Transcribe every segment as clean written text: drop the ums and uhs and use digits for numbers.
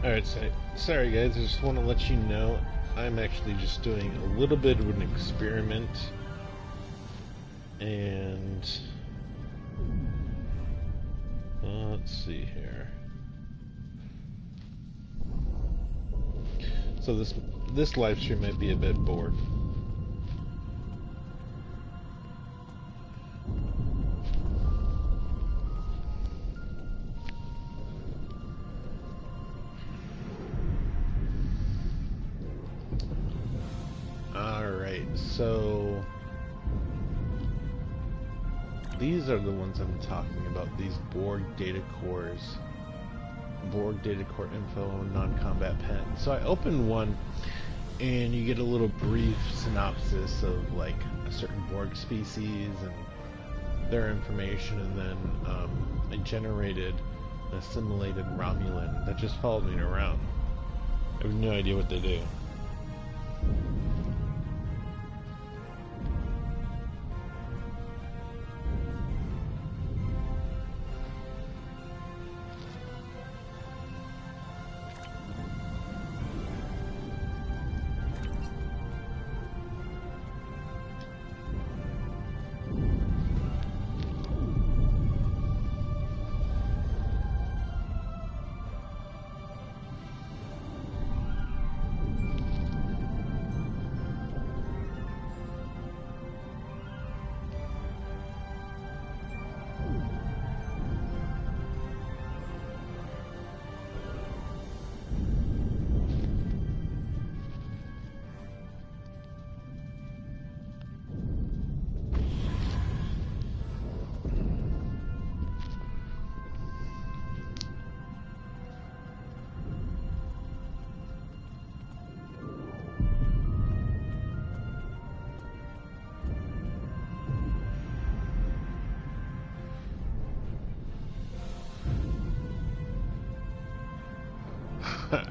Alright, so, sorry guys, I just want to let you know I'm actually just doing a little bit of an experiment, and let's see here. So this live stream might be a bit bored. Alright, so these are the ones I'm talking about, these Borg data cores. Borg data core info, non-combat pen. So I opened one and you get a little brief synopsis of like a certain Borg species and their information, and then I generated an assimilated Romulan that just followed me around. I have no idea what they do.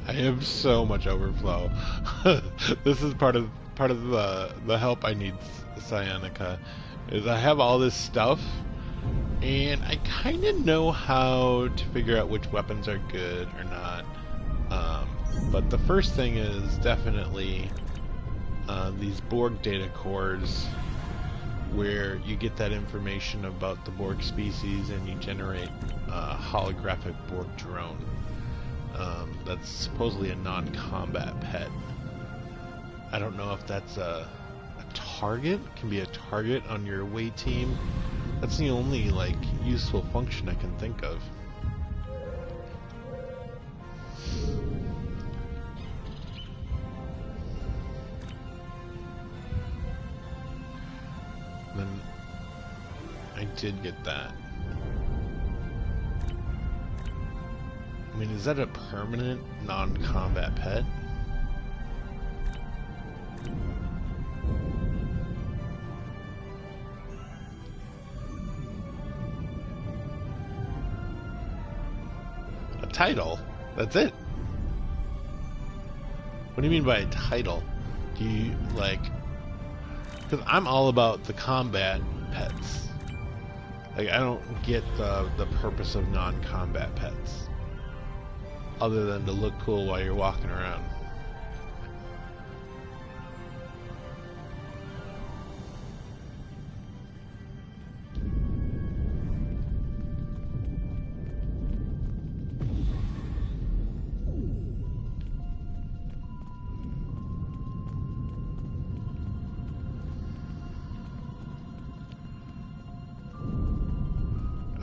I have so much overflow. This is part of the help I need, Cyanica, is I have all this stuff and I kind of know how to figure out which weapons are good or not. But the first thing is definitely these Borg data cores, where you get that information about the Borg species and you generate a holographic Borg drone. That's supposedly a non-combat pet. I don't know if that's a target, can be a target on your away team. That's the only like useful function I can think of. Then I did get that. I mean, is that a permanent non-combat pet? A title? That's it? What do you mean by a title? Do you, like... Because I'm all about the combat pets. Like, I don't get the purpose of non-combat pets, other than to look cool while you're walking around.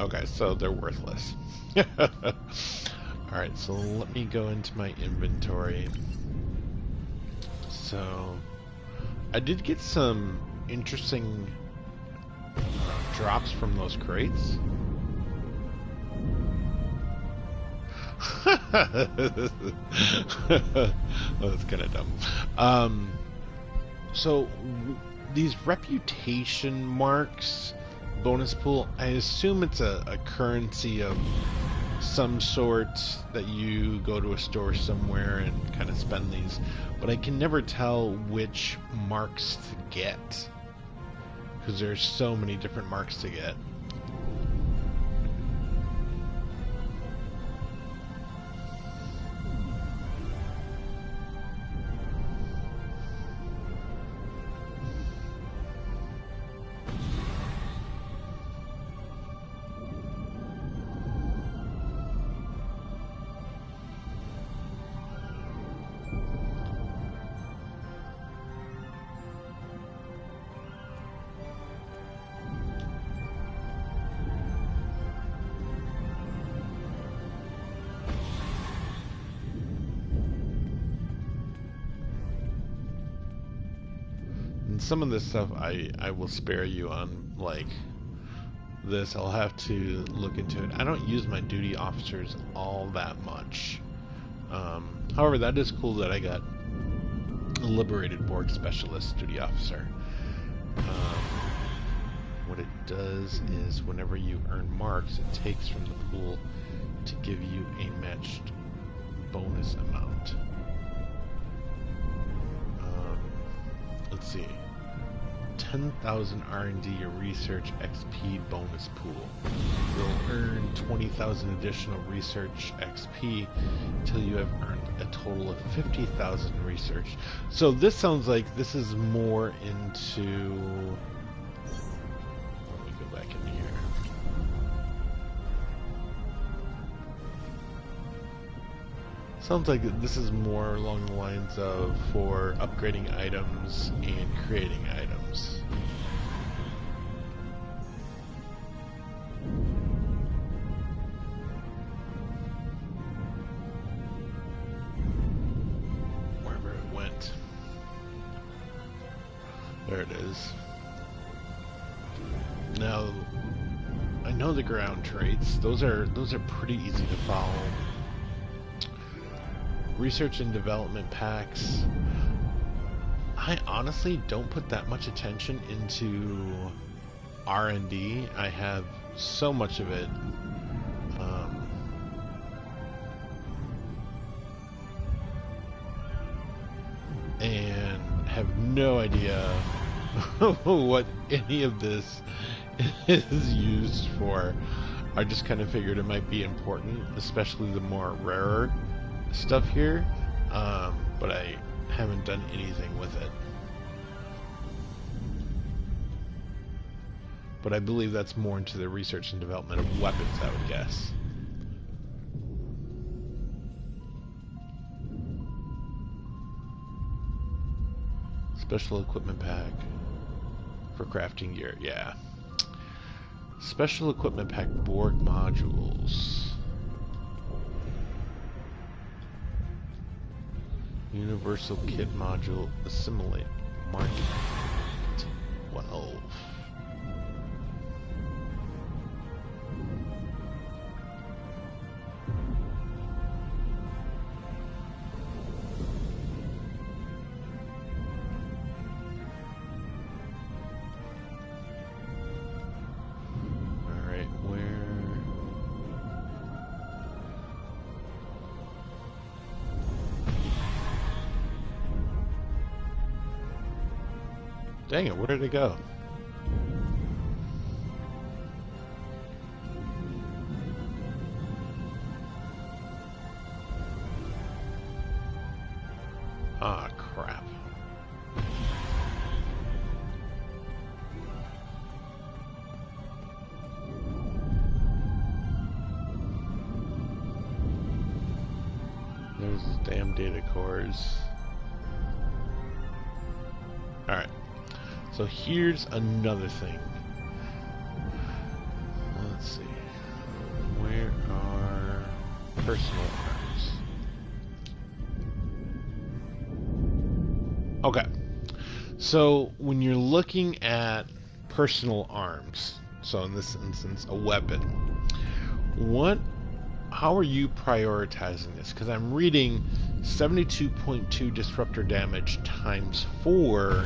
Okay, so they're worthless. Alright, so let me go into my inventory. So, I did get some interesting drops from those crates. That's kind of dumb. So, these reputation marks bonus pool, I assume it's a currency of some sort that you go to a store somewhere and kind of spend these, but I can never tell which marks to get because there's so many different marks to get. some of this stuff I will spare you on, like this. I'll have to look into it. I don't use my duty officers all that much. However, that is cool that I got a liberated Borg specialist duty officer. What it does is whenever you earn marks, it takes from the pool to give you a matched bonus amount. Let's see. 10,000 R&D research XP bonus pool. You'll earn 20,000 additional research XP until you have earned a total of 50,000 research. So this sounds like this is more into... Let me go back in here. Sounds like this is more along the lines of for upgrading items and creating items. Wherever it went. There it is. Now, I know the ground traits. Those are pretty easy to follow. Research and development packs. I honestly don't put that much attention into R&D. I have so much of it. And have no idea what any of this is used for. I just kind of figured it might be important, especially the more rarer stuff here, but I haven't done anything with it. But I believe that's more into the research and development of weapons, I would guess. Special equipment pack for crafting gear, yeah. Special equipment pack Borg modules. Universal kit module assimilate market 12. Dang it, where did it go? Ah, crap. There's the damn data cores. Alright. So here's another thing. Let's see. Where are personal arms? Okay. So when you're looking at personal arms, so in this instance a weapon, how are you prioritizing this? Because I'm reading 72.2 disruptor damage times 4,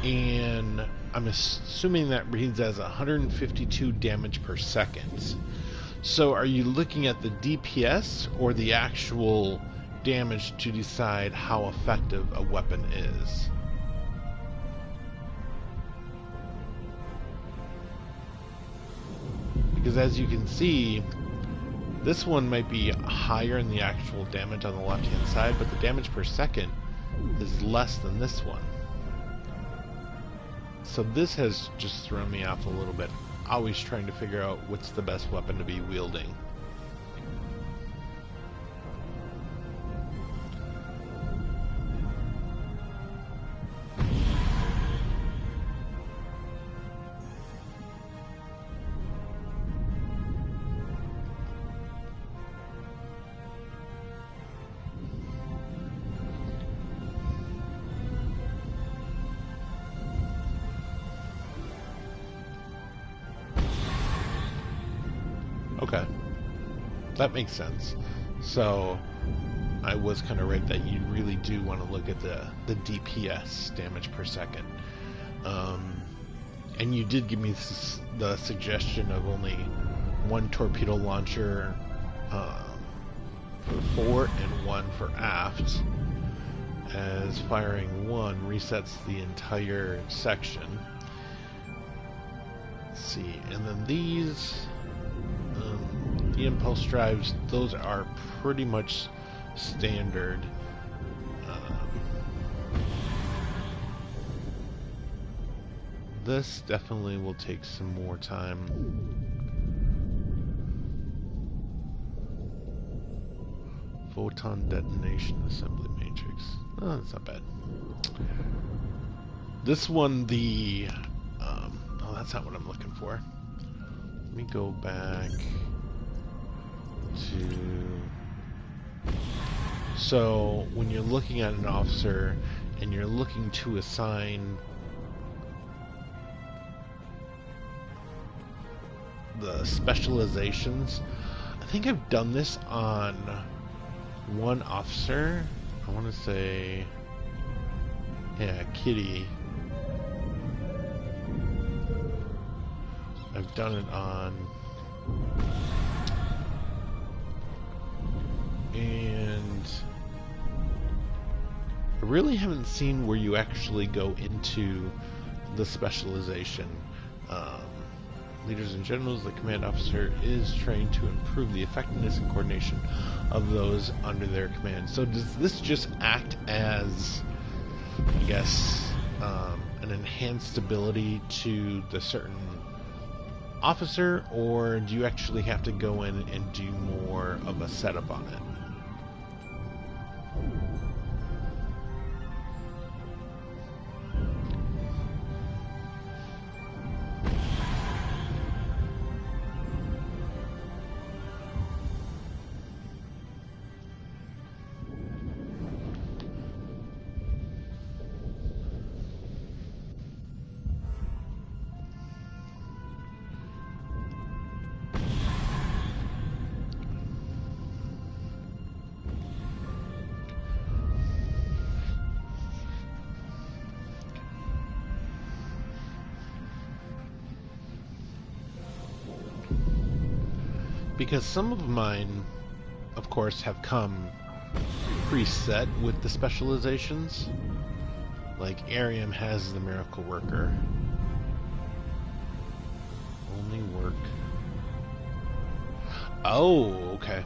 and I'm assuming that reads as 152 damage per second. So are you looking at the DPS or the actual damage to decide how effective a weapon is? Because as you can see, this one might be higher in the actual damage on the left hand side, but the damage per second is less than this one. So this has just thrown me off a little bit. Always trying to figure out what's the best weapon to be wielding. Okay, that makes sense. So I was kind of right that you really do want to look at the DPS, damage per second. And you did give me the suggestion of only one torpedo launcher for fort and one for aft, as firing one resets the entire section. Let's see, and then these, the impulse drives, those are pretty much standard. This definitely will take some more time. Photon detonation assembly matrix. Oh, that's not bad. This one, oh, that's not what I'm looking for. Let me go back to... So, when you're looking at an officer and you're looking to assign the specializations, I think I've done this on one officer. I want to say, yeah, Kitty. I've done it on, and I really haven't seen where you actually go into the specialization. Leaders and generals, the command officer is trained to improve the effectiveness and coordination of those under their command. So does this just act as, I guess, an enhanced ability to the certain officer, or do you actually have to go in and do more of a setup on it? Because some of mine, of course, have come preset with the specializations. Like Arium has the Miracle Worker. Only work. Oh, okay.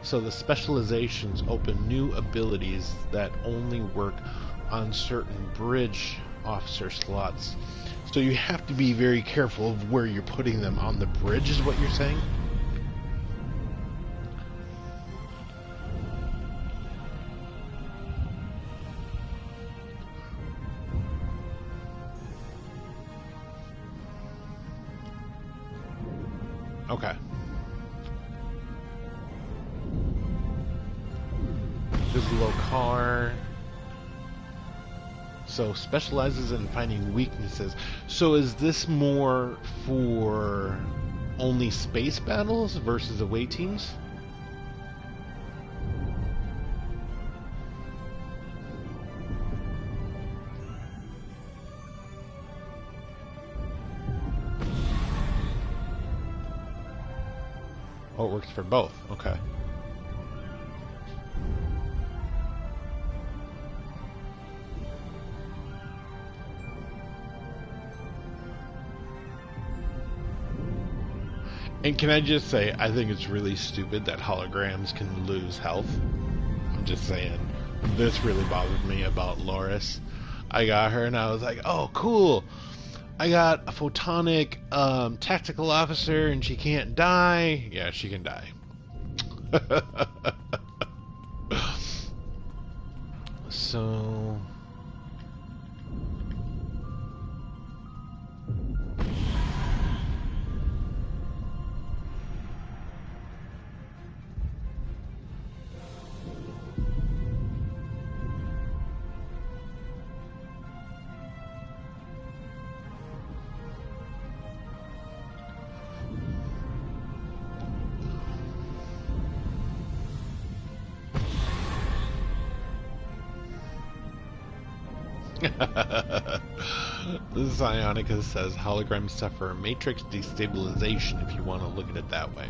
So the specializations open new abilities that only work on certain bridge officer slots. So you have to be very careful of where you're putting them on the bridge, is what you're saying? Okay. There's Lokar. So specializes in finding weaknesses. So is this more for only space battles versus away teams? Oh, it works for both. Okay. And can I just say, I think it's really stupid that holograms can lose health. I'm just saying, this really bothered me about Loris. I got her and I was like, oh, cool. I got a photonic tactical officer and she can't die. Yeah, she can die. So... Zionica says holograms suffer matrix destabilization if you want to look at it that way.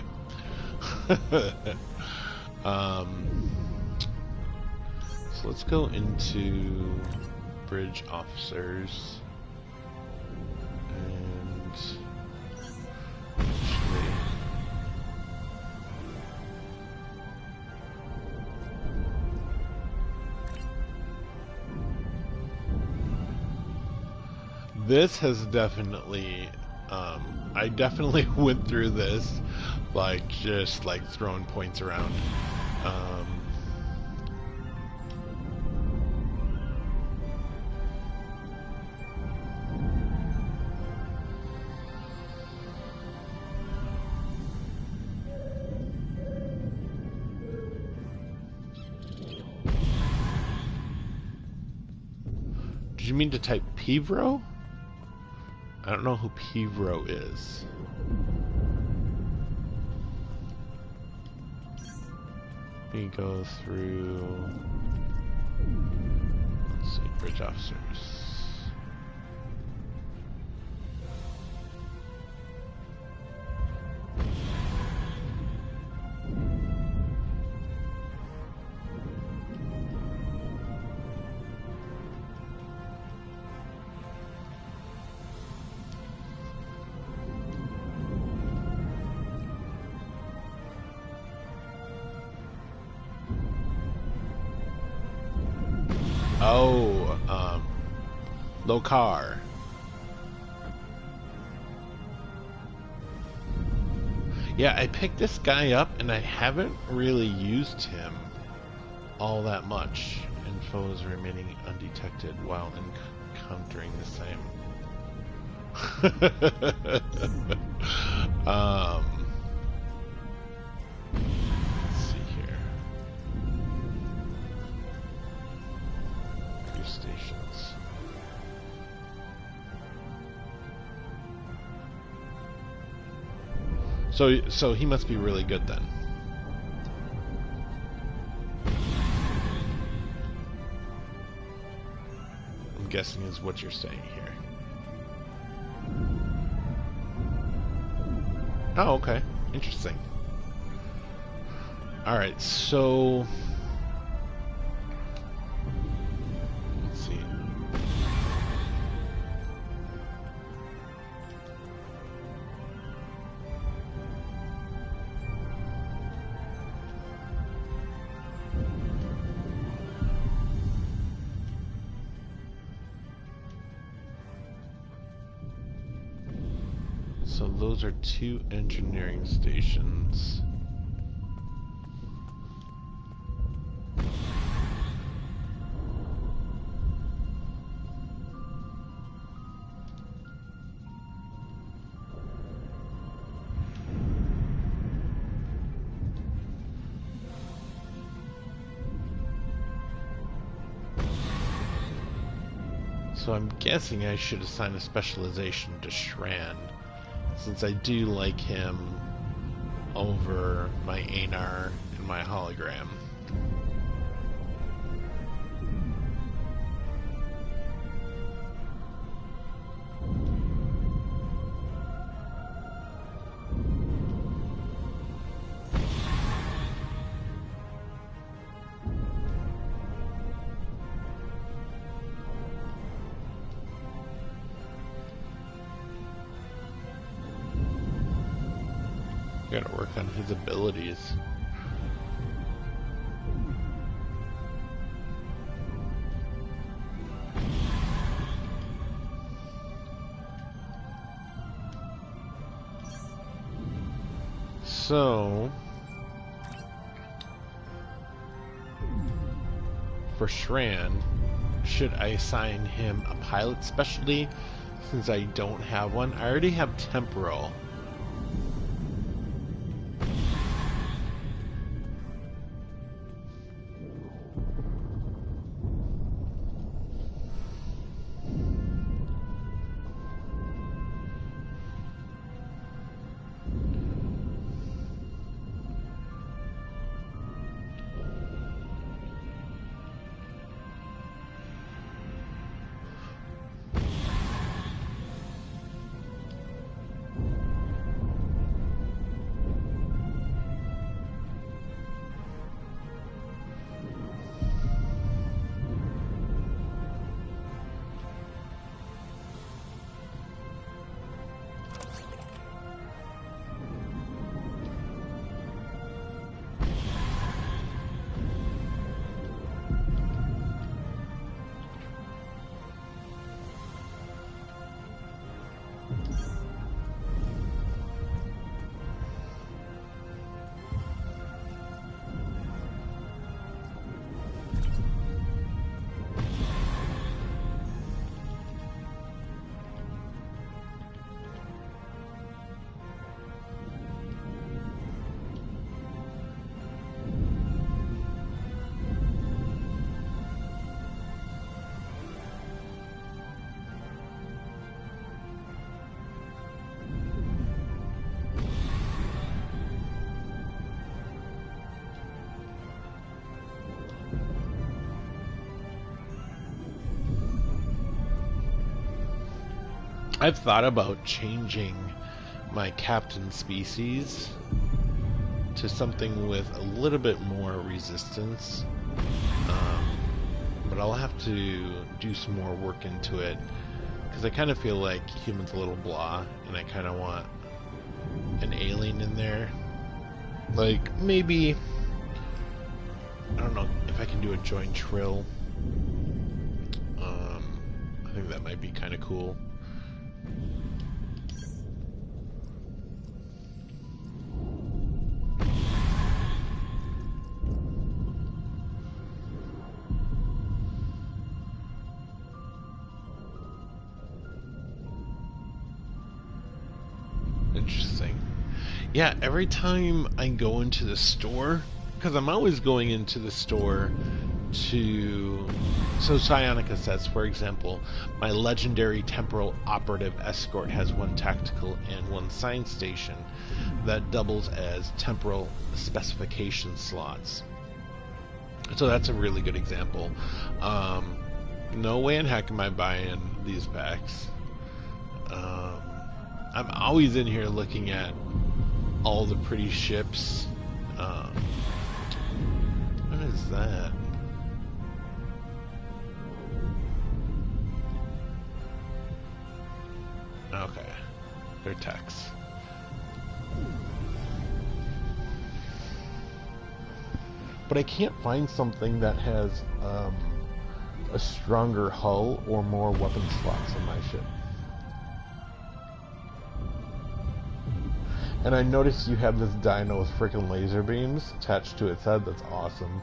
So let's go into bridge officers and actually this has definitely I definitely went through this like just like throwing points around. Did you mean to type Pivro? I don't know who Pivro is. We go through, let's see, bridge officers. Oh, Lokar. Yeah, I picked this guy up and I haven't really used him all that much. Info is remaining undetected while encountering the same. Let's see here. Few stations. So he must be really good then. I'm guessing is what you're saying here. Oh, okay. Interesting. Alright, so let's see. So those are 2 engineering stations. So I'm guessing I should assign a specialization to Shran, since I do like him over my Anar and my hologram. Gotta work on his abilities. So for Shran, should I assign him a pilot specialty since I don't have one? I already have temporal. I've thought about changing my captain species to something with a little bit more resistance, but I'll have to do some more work into it because I kind of feel like humans a little blah, and I kind of want an alien in there. Like maybe, I don't know if I can do a joint trill. I think that might be kind of cool. Interesting. Yeah, every time I go into the store, because I'm always going into the store to... So Psionica says, for example, my legendary temporal operative escort has one tactical and one science station that doubles as temporal specification slots. So that's a really good example. No way in heck am I buying these packs. I'm always in here looking at all the pretty ships. What is that? Okay, they're techs. But I can't find something that has a stronger hull or more weapon slots on my ship. And I noticed you have this dino with freaking laser beams attached to its head. That's awesome.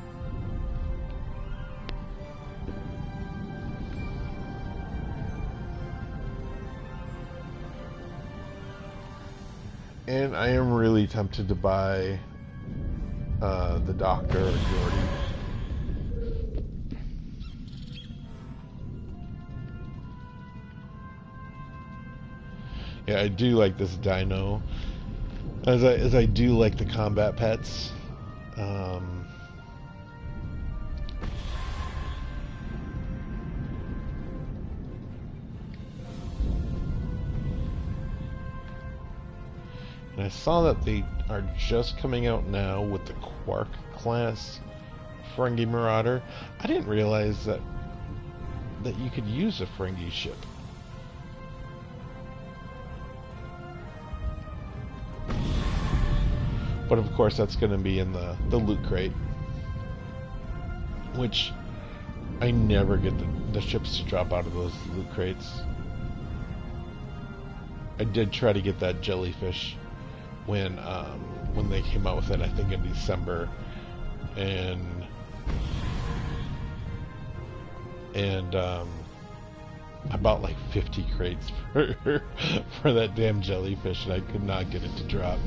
And I am really tempted to buy the Doctor or Geordi. Yeah, I do like this dino. As I do like the combat pets. And I saw that they are just coming out now with the Quark class Ferengi Marauder. I didn't realize that you could use a Ferengi ship. But of course that's going to be in the loot crate. Which I never get the ships to drop out of those loot crates. I did try to get that jellyfish when they came out with it, I think in December, and I bought like 50 crates for that damn jellyfish, and I could not get it to drop.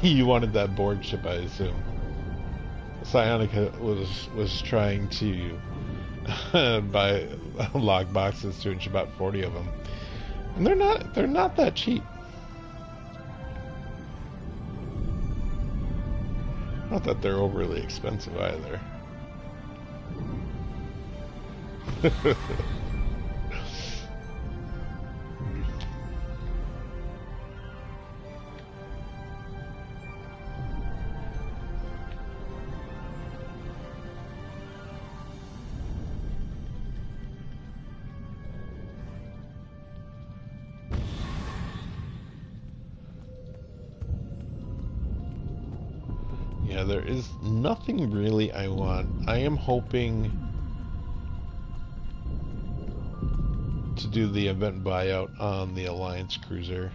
You wanted that board ship, I assume. Psionica was trying to buy log boxes too, and she bought 40 of them, and they're not that cheap. Not that they're overly expensive either. Yeah, there is nothing really I want. I am hoping to do the event buyout on the Alliance cruiser.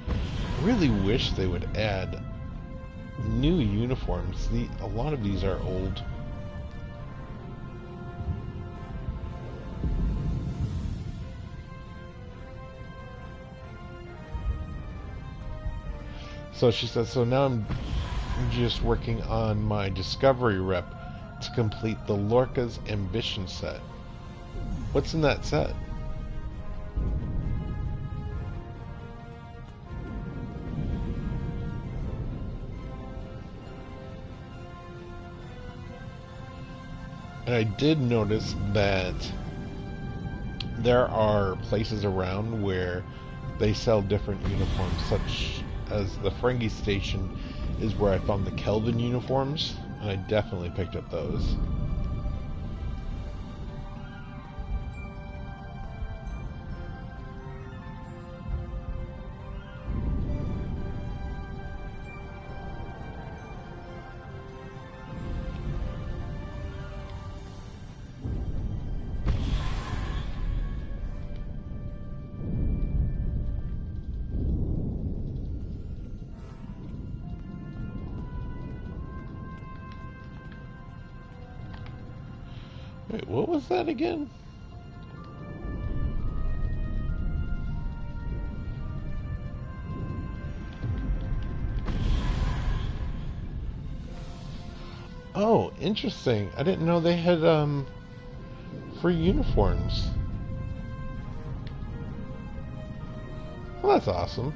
I really wish they would add new uniforms. A lot of these are old. So she says, so now I'm just working on my Discovery rep to complete the Lorca's Ambition set. What's in that set? And I did notice that there are places around where they sell different uniforms, such as the Ferengi Station is where I found the Kelvin uniforms, and I definitely picked up those. Wait, what was that again? Oh, interesting. I didn't know they had free uniforms. Well, that's awesome.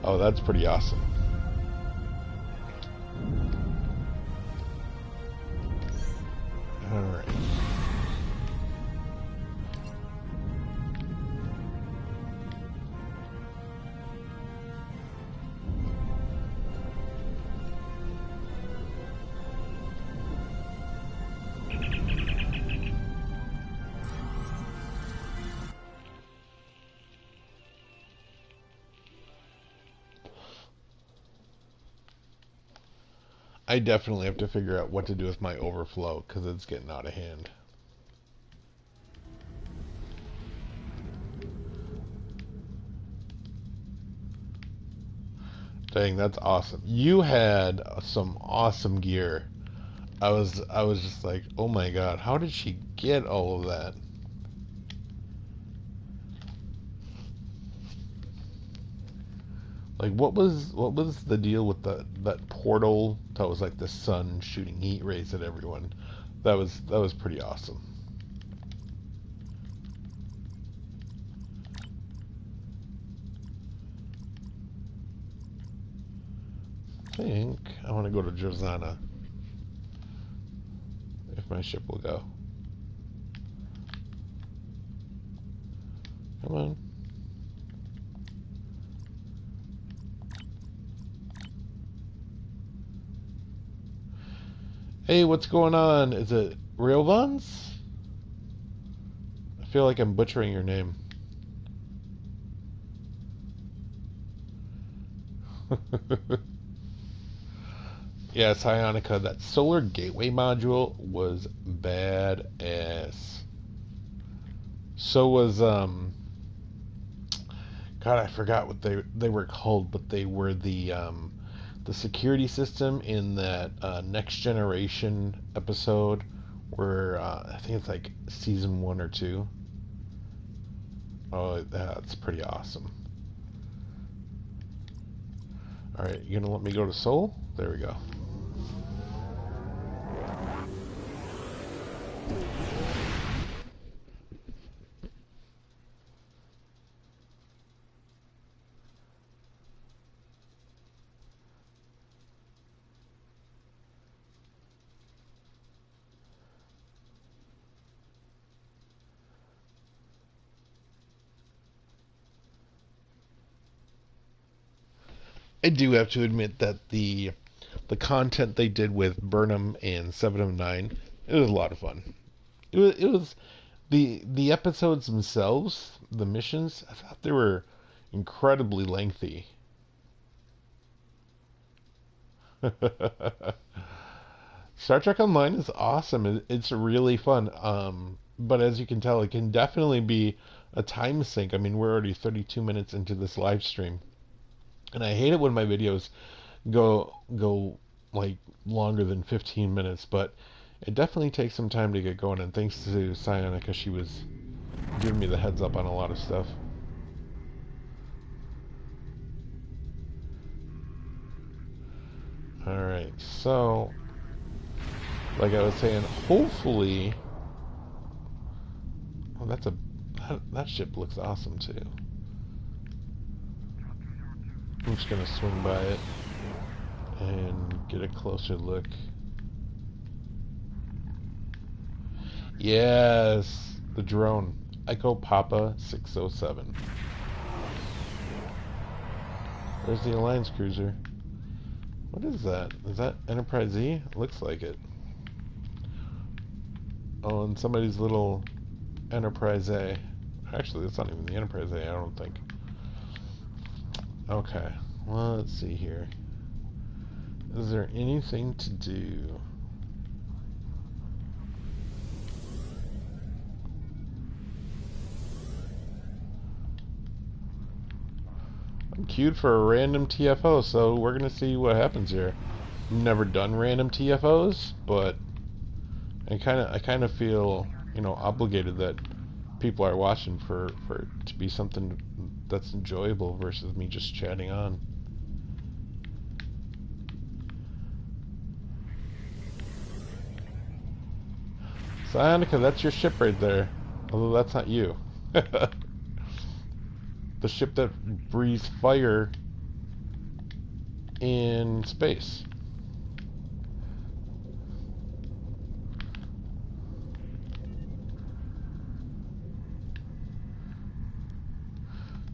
Oh, that's pretty awesome. Alright. I definitely have to figure out what to do with my overflow because it's getting out of hand. Dang, that's awesome. You had some awesome gear. I was just like, "Oh my God, how did she get all of that?" Like what was the deal with that portal that was like the sun shooting heat rays at everyone? That was pretty awesome. I think I want to go to Josana if my ship will go. Come on. Hey, what's going on? Is it Railvans? I feel like I'm butchering your name. Yeah, Psionica, that solar gateway module was badass. So was God, I forgot what they were called, but they were the security system in that Next Generation episode where I think it's like season 1 or 2. Oh, that's pretty awesome. All right, you gonna let me go to Sol? There we go. I do have to admit that the content they did with Burnham and 709, it was a lot of fun. It was the episodes themselves, the missions, I thought they were incredibly lengthy. Star Trek Online is awesome. It's really fun. But as you can tell, it can definitely be a time sink. I mean, we're already 32 minutes into this live stream, and I hate it when my videos go like longer than 15 minutes, but it definitely takes some time to get going. And thanks to Cyanica, she was giving me the heads up on a lot of stuff. Alright, so like I was saying, hopefully that ship looks awesome too. I'm just gonna swing by it and get a closer look. Yes, the drone. Echo Papa 607. There's the Alliance cruiser. What is that? Is that Enterprise E? It looks like it. Oh, and somebody's little Enterprise A. Actually, it's not even the Enterprise A, I don't think. Okay, well, let's see here. Is there anything to do? I'm queued for a random TFO, so we're gonna see what happens here. I've never done random TFOs, but I kind of feel, you know, obligated that people are watching for it to be something that's enjoyable versus me just chatting on. Cyanica, that's your ship right there. Although that's not you. The ship that breathes fire in space.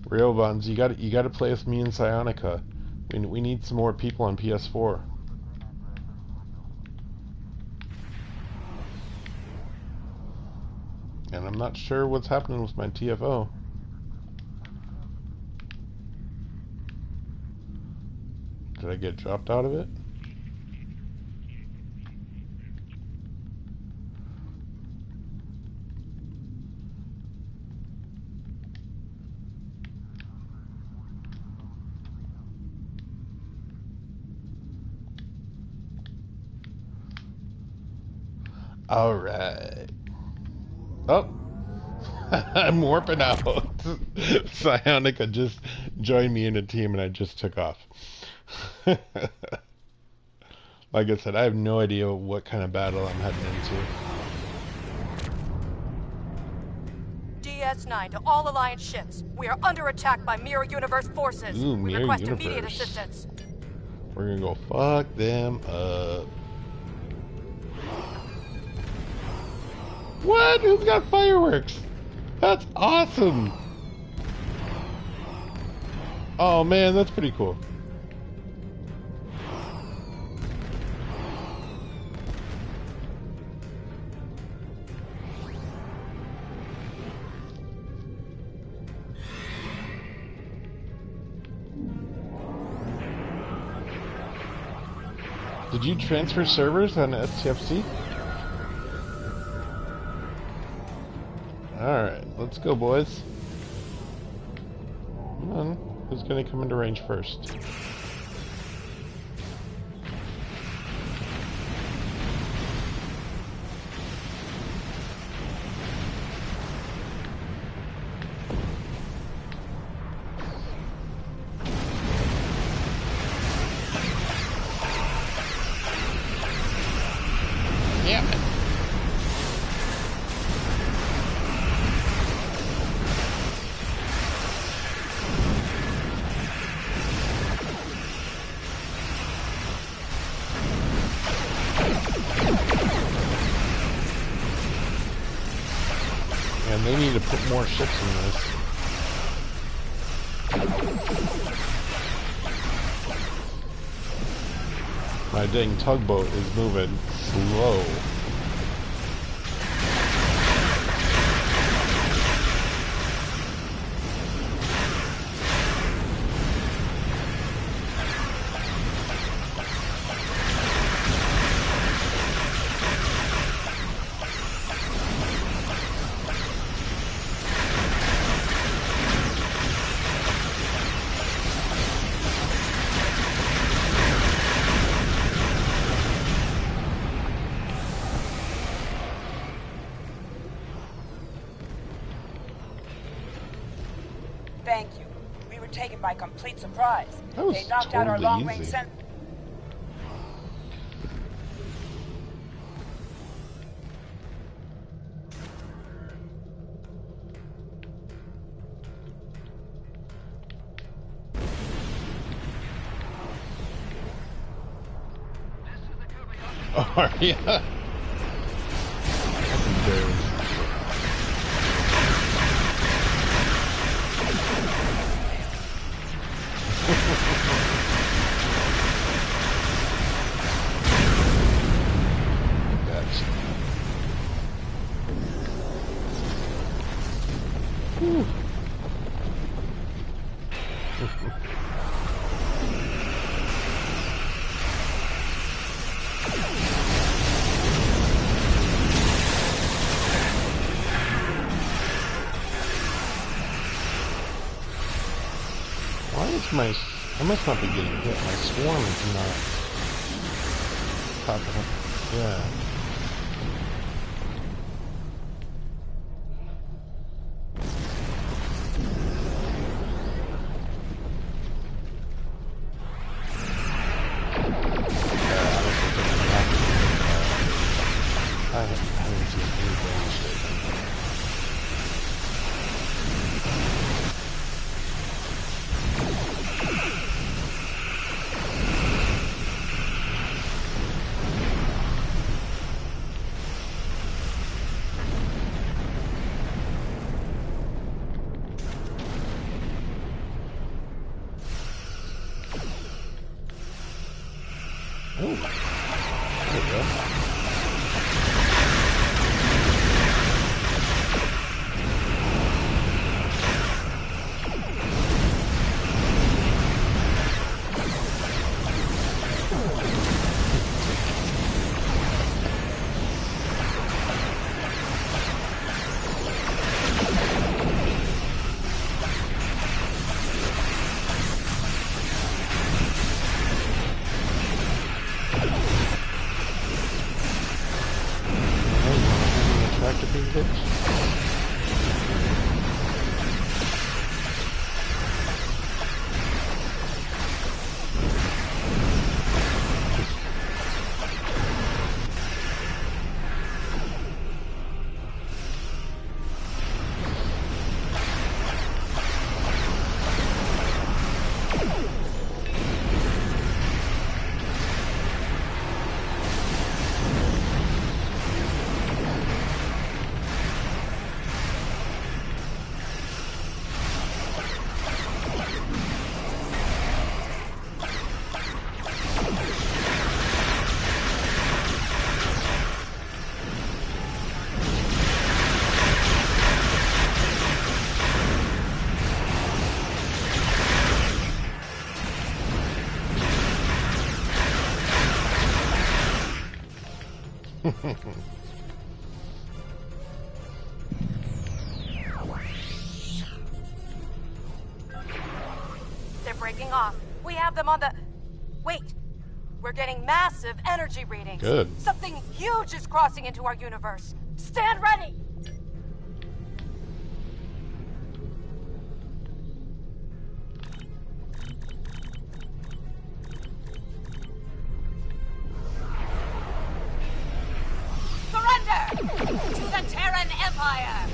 Real Buns, you gotta play with me and Cyanica. We need some more people on PS4. And I'm not sure what's happening with my TFO. Did I get dropped out of it? Alright. Oh! I'm warping out. Cyanica just joined me in a team and I just took off. Like I said, I have no idea what kind of battle I'm heading into. DS9 to all Alliance ships. We are under attack by Mirror Universe forces. Ooh, we request immediate assistance. We're gonna go fuck them up. What? Who's got fireworks? That's awesome! Oh man, that's pretty cool. Did you transfer servers on STFC? Alright, let's go, boys. Come on. Who's gonna come into range first? And they need to put more ships in this. My dang tugboat is moving slow. Thank you. We were taken by complete surprise. That was They knocked out our totally long-range easy. sensor. Oh, yeah. That's... Whew. Why is my... I must not be getting hit. My swarm is not popping up. Yeah. I haven't seen any damage lately. Oh, there we go. To be hit. They're breaking off. We have them on the... Wait. We're getting massive energy readings. Good. Something huge is crossing into our universe. Stand ready! Surrender! To the Terran Empire!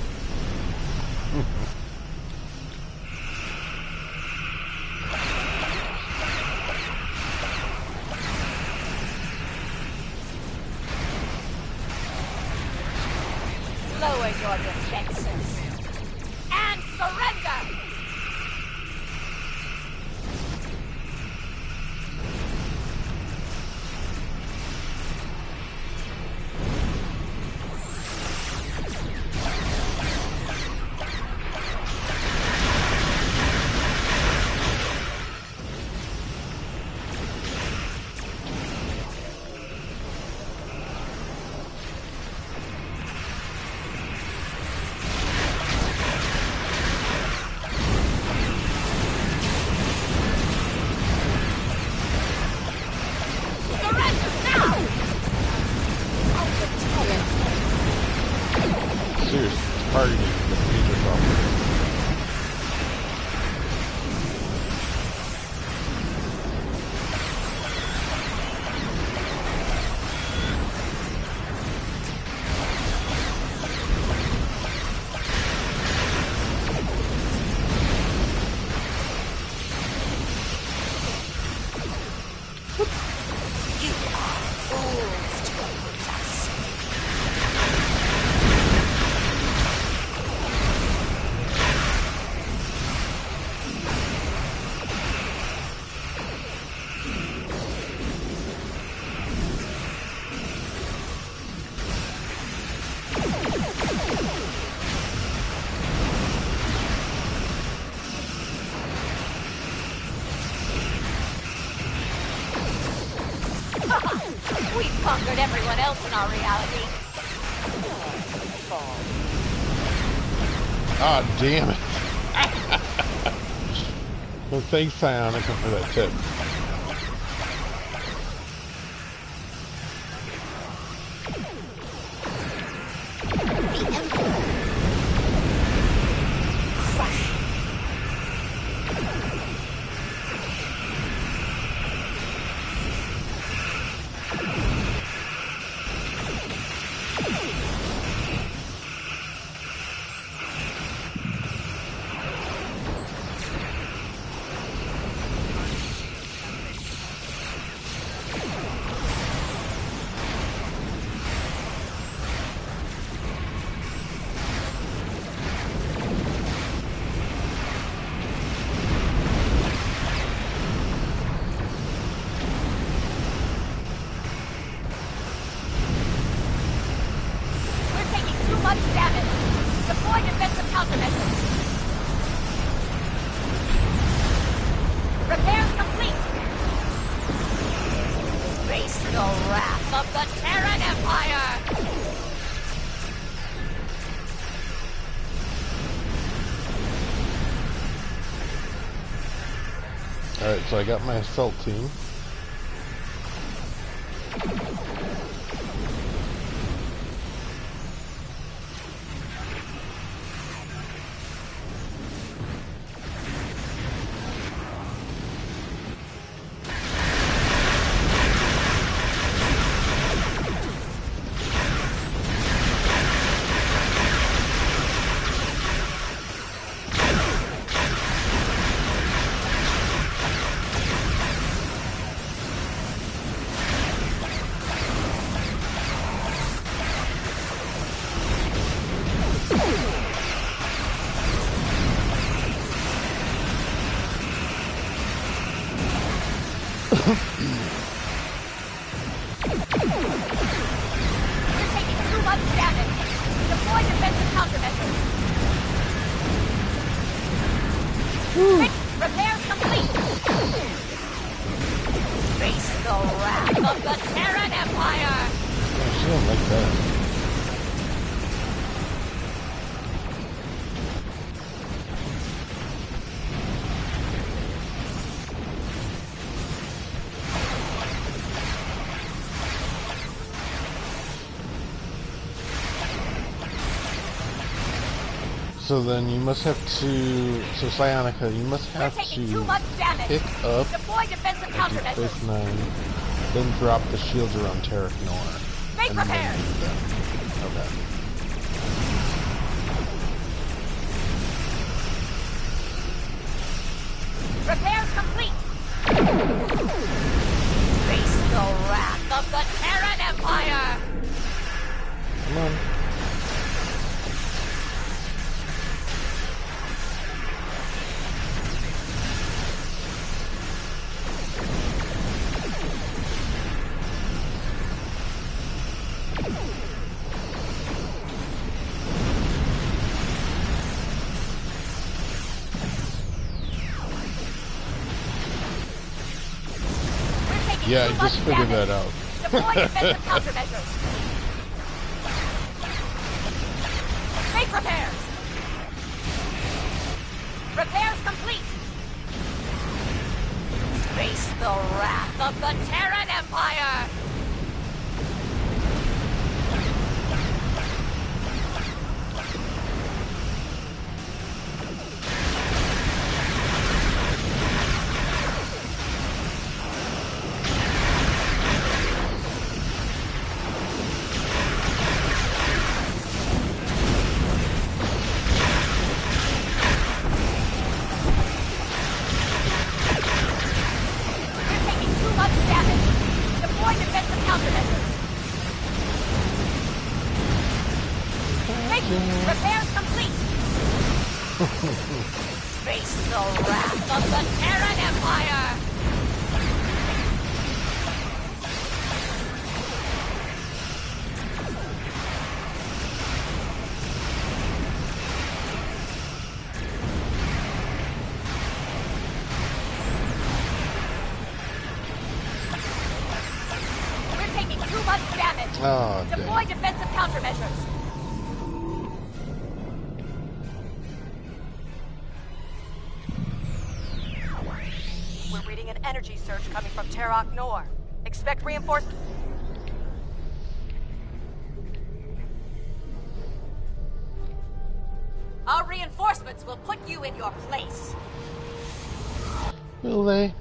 We've conquered everyone else in our reality. Ah, damn it. Well, thanks, Psionica, for that tip. Alright, so I got my assault team. So then you must have to, so Psionica, you must have to pick up at Deep 9, then drop the shields around Terra Nor. Make repairs! Okay. Repairs complete! Face the wrath of the Terran Empire! Come on. Yeah, I just figured that out. Deploy defensive countermeasures. Make repairs. Repairs complete. Face the wrath of the Terran Empire. Repairs complete! Face the wrath of the Terran Empire! We're taking too Oh, Deploy dang. defensive countermeasures. We're reading an energy surge coming from Terok Nor. Expect reinforcements. Our reinforcements will put you in your place. Will they?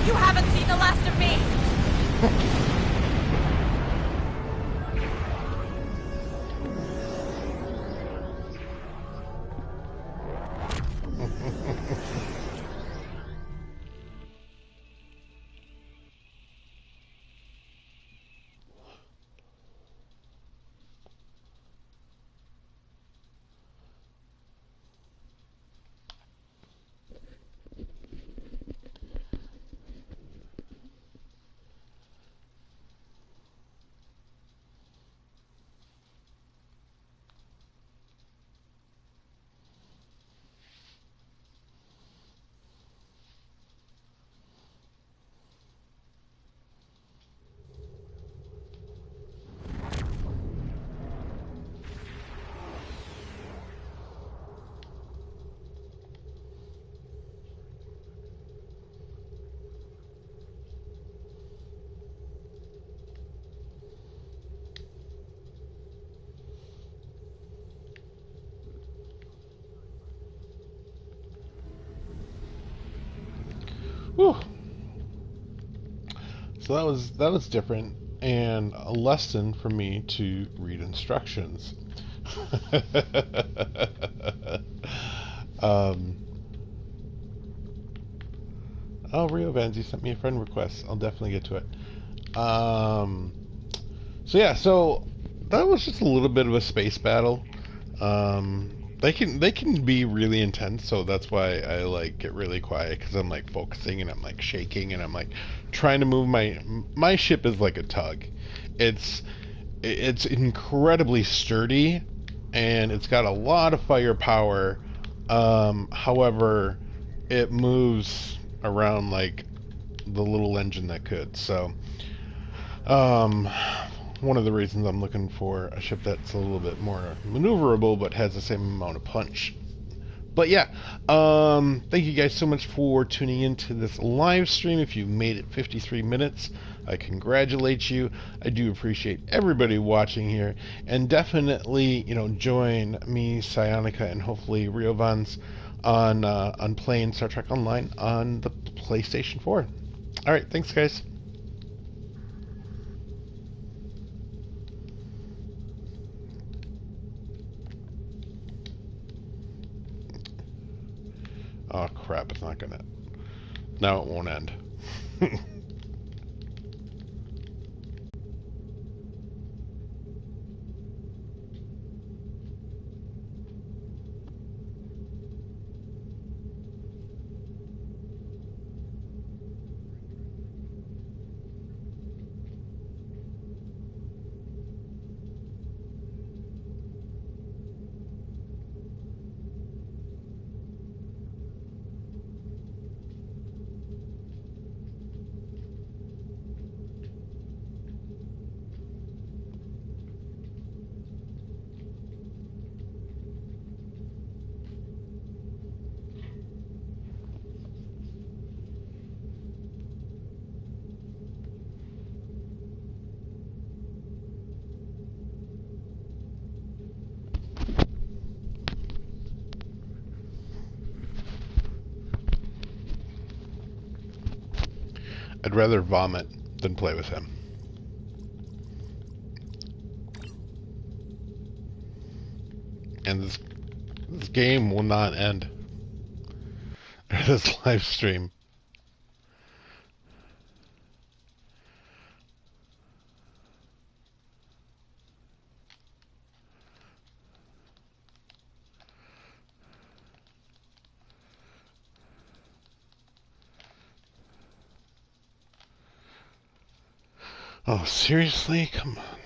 You haven't seen the last of me! Whew. So that was different and a lesson for me to read instructions. um, oh, Rio Vanzi sent me a friend request. I'll definitely get to it. So yeah, so that was just a little bit of a space battle. They can be really intense, so that's why I like get really quiet because I'm like focusing and I'm like shaking and I'm like trying to move my ship is like a tug. It's incredibly sturdy and it's got a lot of firepower. However, it moves around like the little engine that could. So, um, one of the reasons I'm looking for a ship that's a little bit more maneuverable but has the same amount of punch. But yeah, thank you guys so much for tuning into this live stream. If you made it 53 minutes, I congratulate you. I do appreciate everybody watching here, and definitely, join me, Psionica, and hopefully Rio Vans on playing Star Trek Online on the PlayStation 4. All right, thanks, guys. Oh crap, it's not gonna... Now it won't end. I'd rather vomit than play with him. And this game will not end. This live stream. Oh, seriously? Come on.